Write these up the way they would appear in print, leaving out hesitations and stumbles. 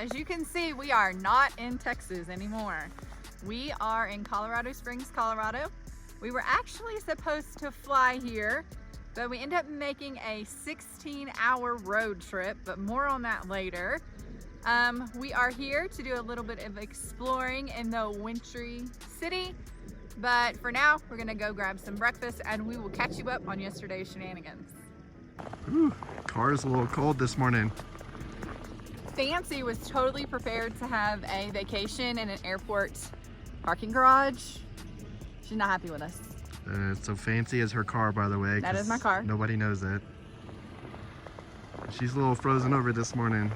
as you can see, we are not in Texas anymore. We are in Colorado Springs, Colorado. We were actually supposed to fly here, but we ended up making a 16-hour road trip, but more on that later. We are here to do a little bit of exploring in the wintry city, but for now, we're gonna go grab some breakfast and we will catch you up on yesterday's shenanigans. Ooh, car's a little cold this morning. Fancy was totally prepared to have a vacation in an airport parking garage. She's not happy with us. So Fancy is her car, by the way. That is my car. Nobody knows it. She's a little frozen over this morning.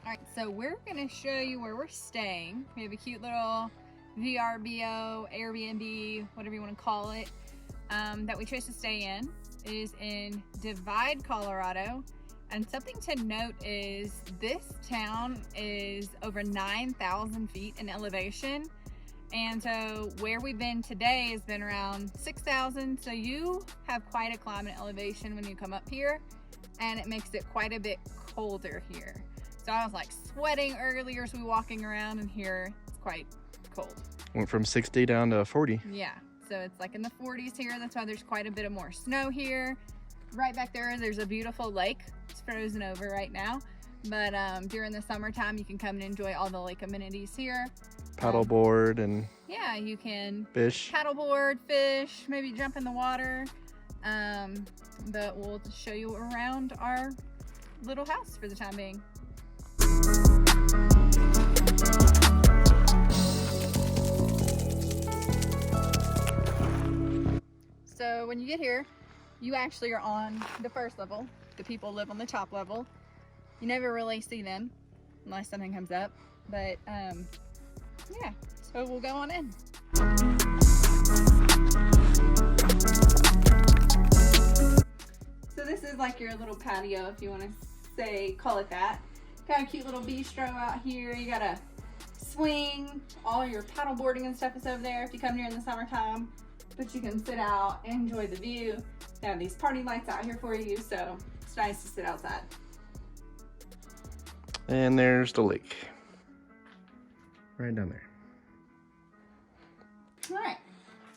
All right, so we're gonna show you where we're staying. We have a cute little VRBO, Airbnb, whatever you want to call it, that we chose to stay in. It is in Divide, Colorado. And something to note is this town is over 9,000 feet in elevation. And so where we've been today has been around 6,000. So you have quite a climb in elevation when you come up here, and it makes it quite a bit colder here. So I was like sweating earlier as we were walking around, and here it's quite cold. Went from 60 down to 40. Yeah, so it's like in the 40s here. That's why there's quite a bit of more snow here. Right back there's a beautiful lake. It's frozen over right now, but during the summertime you can come and enjoy all the lake amenities here. Paddleboard and yeah, you can fish. Paddleboard, fish, maybe jump in the water. But we'll show you around our little house for the time being. So when you get here, you actually are on the first level. The people live on the top level. You never really see them unless something comes up. But yeah, so we'll go on in. So this is like your little patio, if you want to call it that. Got a cute little bistro out here. You got a swing. All your paddle boarding and stuff is over there if you come here in the summertime. But you can sit out and enjoy the view. They have these party lights out here for you, so it's nice to sit outside. And there's the lake. Right down there. All right,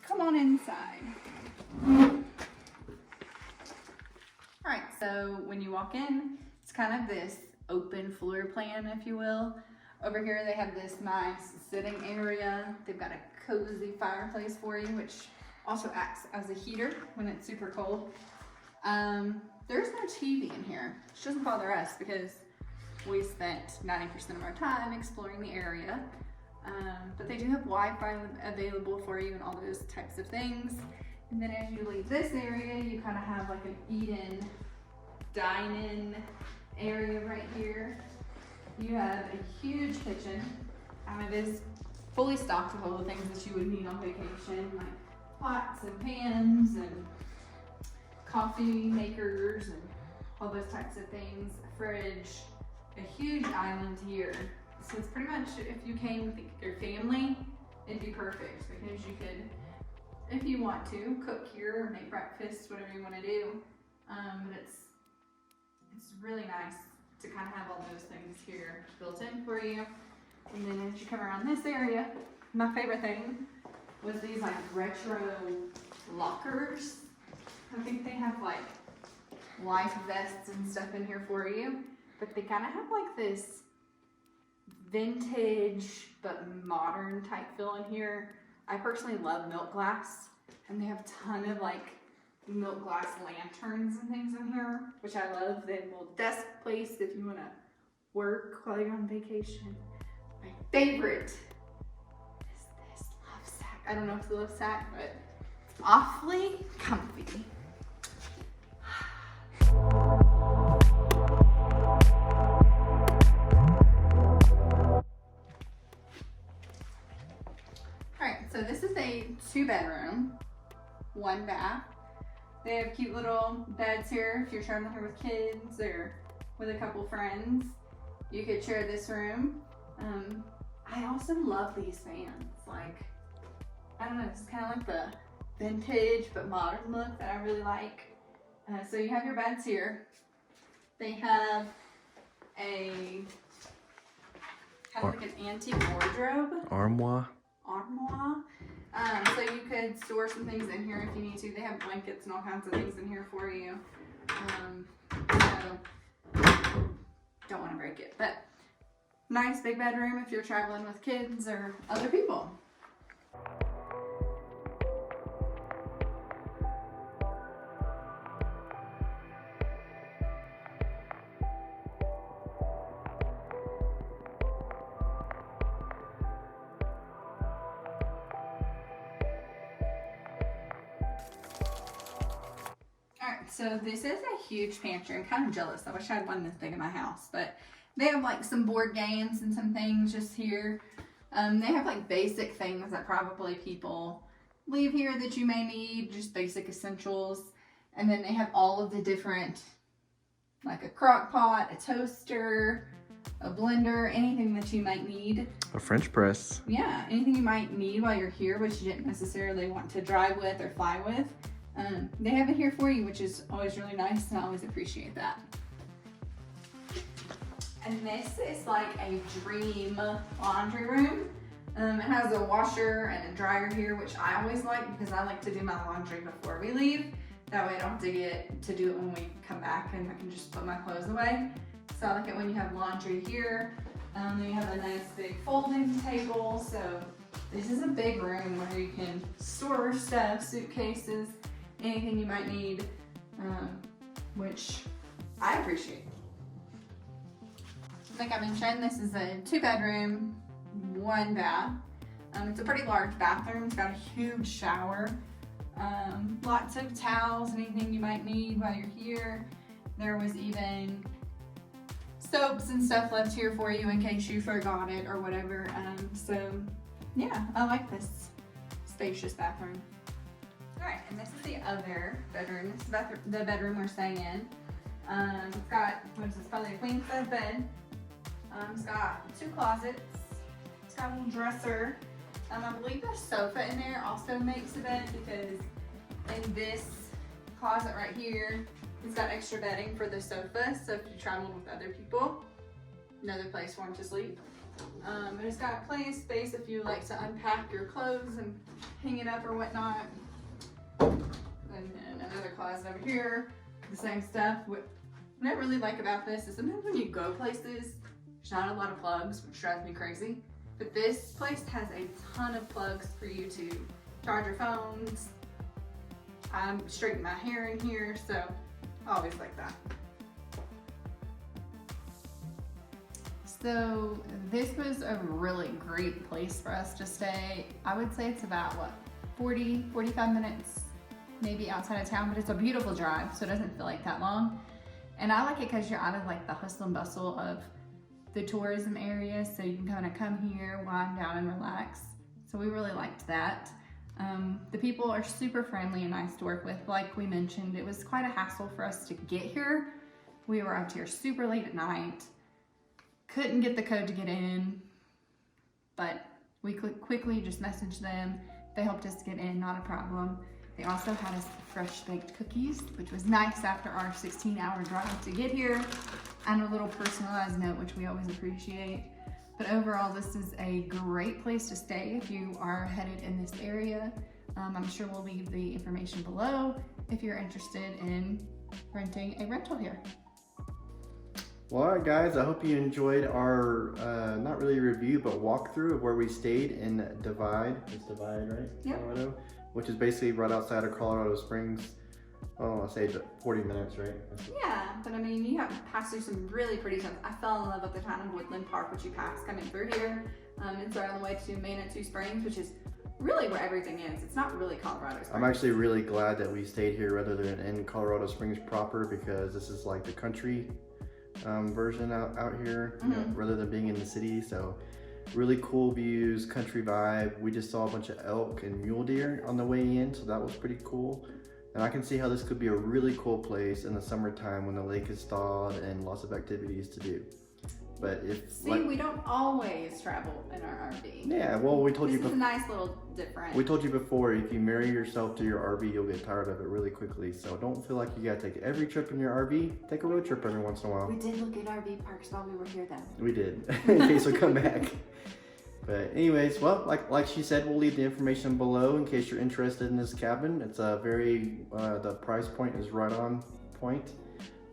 come on inside. All right, so when you walk in, it's kind of this open floor plan, if you will. Over here, they have this nice sitting area. They've got a cozy fireplace for you, which also acts as a heater when it's super cold. There's no TV in here, which doesn't bother us because we spent 90% of our time exploring the area. But they do have Wi-Fi available for you and all those types of things. And then as you leave this area, you kind of have like an eat-in, dine-in area right here. You have a huge kitchen. It is fully stocked with all the things that you would need on vacation, like pots and pans and coffee makers and all those types of things. A fridge, a huge island here. So it's pretty much, if you came with your family, it'd be perfect because you could, if you want to, cook here or make breakfast, whatever you want to do. But it's really nice to kind of have all those things here built in for you. And then as you come around this area, my favorite thing was these like retro lockers. I think they have like life vests and stuff in here for you, but they kind of have like this vintage but modern type feel in here. I personally love milk glass, and they have a ton of like milk glass lanterns and things in here, which I love. They have a little desk place if you want to work while you're on vacation. My favorite is this love sack. I don't know if it's a love sack, but it's awfully comfy. So this is a 2-bedroom, 1 bath. They have cute little beds here if you're traveling here with kids or with a couple friends. You could share this room. I also love these fans. Like, I don't know, it's kind of like the vintage but modern look that I really like. So you have your beds here. They have a kind of like an antique wardrobe. Armoire. So you could store some things in here if you need to. They have blankets and all kinds of things in here for you. So don't want to break it, but nice big bedroom if you're traveling with kids or other people. Alright, so this is a huge pantry. I'm kind of jealous. I wish I had one this big in my house, but they have like some board games and some things just here. They have like basic things that probably people leave here that you may need, just basic essentials. And then they have all of the different, like a crock pot, a toaster, a blender, anything that you might need. A French press. Yeah, anything you might need while you're here, but you didn't necessarily want to drive with or fly with. They have it here for you, which is always really nice, and I always appreciate that. And this is like a dream laundry room. It has a washer and a dryer here, which I always like because I like to do my laundry before we leave. That way I don't have to get to do it when we come back, and I can just put my clothes away. So I like it when you have laundry here. Then you have a nice big folding table. So this is a big room where you can store stuff, suitcases, anything you might need, which I appreciate. Like I mentioned, this is a 2-bedroom, 1 bath. It's a pretty large bathroom. It's got a huge shower. Lots of towels, anything you might need while you're here. There was even soaps and stuff left here for you in case you forgot it or whatever. So yeah, I like this spacious bathroom. Alright, and this is the other bedroom. This is the bedroom we're staying in. It's got, what is this, probably a queen size bed. It's got 2 closets. It's got a little dresser. I believe the sofa in there also makes a bed because in this closet right here, it's got extra bedding for the sofa. So if you travel with other people, another place for them to sleep. But it's got plenty of space if you like to unpack your clothes and hang it up or whatnot. And then another closet over here, the same stuff. What I really like about this is sometimes when you go places, there's not a lot of plugs, which drives me crazy. But this place has a ton of plugs for you to charge your phones. I straighten my hair in here, so I always like that. So this was a really great place for us to stay. I would say it's about, what, 40, 45 minutes maybe outside of town, but it's a beautiful drive, so it doesn't feel like that long. And I like it because you're out of like the hustle and bustle of the tourism area, so you can kind of come here, wind down and relax. So we really liked that. The people are super friendly and nice to work with. Like we mentioned, it was quite a hassle for us to get here. We arrived here super late at night, couldn't get the code to get in, but we quickly just messaged them. They helped us get in, not a problem. They also had us fresh baked cookies, which was nice after our 16-hour drive to get here, and a little personalized note, which we always appreciate. But overall, this is a great place to stay if you are headed in this area. I'm sure we'll leave the information below if you're interested in renting a rental here. Well, alright guys, I hope you enjoyed our, not really review, but walkthrough of where we stayed in Divide. It's Divide, right? Yep. Colorado, which is basically right outside of Colorado Springs. Oh, I'll say 40 minutes, right? Yeah, but I mean, you have to pass through some really pretty stuff. I fell in love with the town of Woodland Park, which you pass coming through here. It's right on the way to Manitou Springs, which is really where everything is. It's not really Colorado Springs. I'm actually really glad that we stayed here rather than in Colorado Springs proper, because this is like the country version out here, you know, rather than being in the city. So really cool views, country vibe. We just saw a bunch of elk and mule deer on the way in, so that was pretty cool. And I can see how this could be a really cool place in the summertime when the lake is thawed and lots of activities to do. But if See, we don't always travel in our RV. yeah, well, we told This you is a nice little different. we told you before, if you marry yourself to your RV, you'll get tired of it really quickly. So don't feel like you gotta take every trip in your RV. Take a road trip every once in a while. We did look at RV parks while we were here, though. We did, in case we come back. But anyways, well, like she said, we'll leave the information below in case you're interested in this cabin. It's a very, the price point is right on point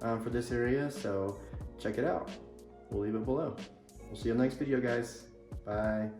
for this area. So check it out. We'll leave it below. We'll see you in the next video, guys. Bye.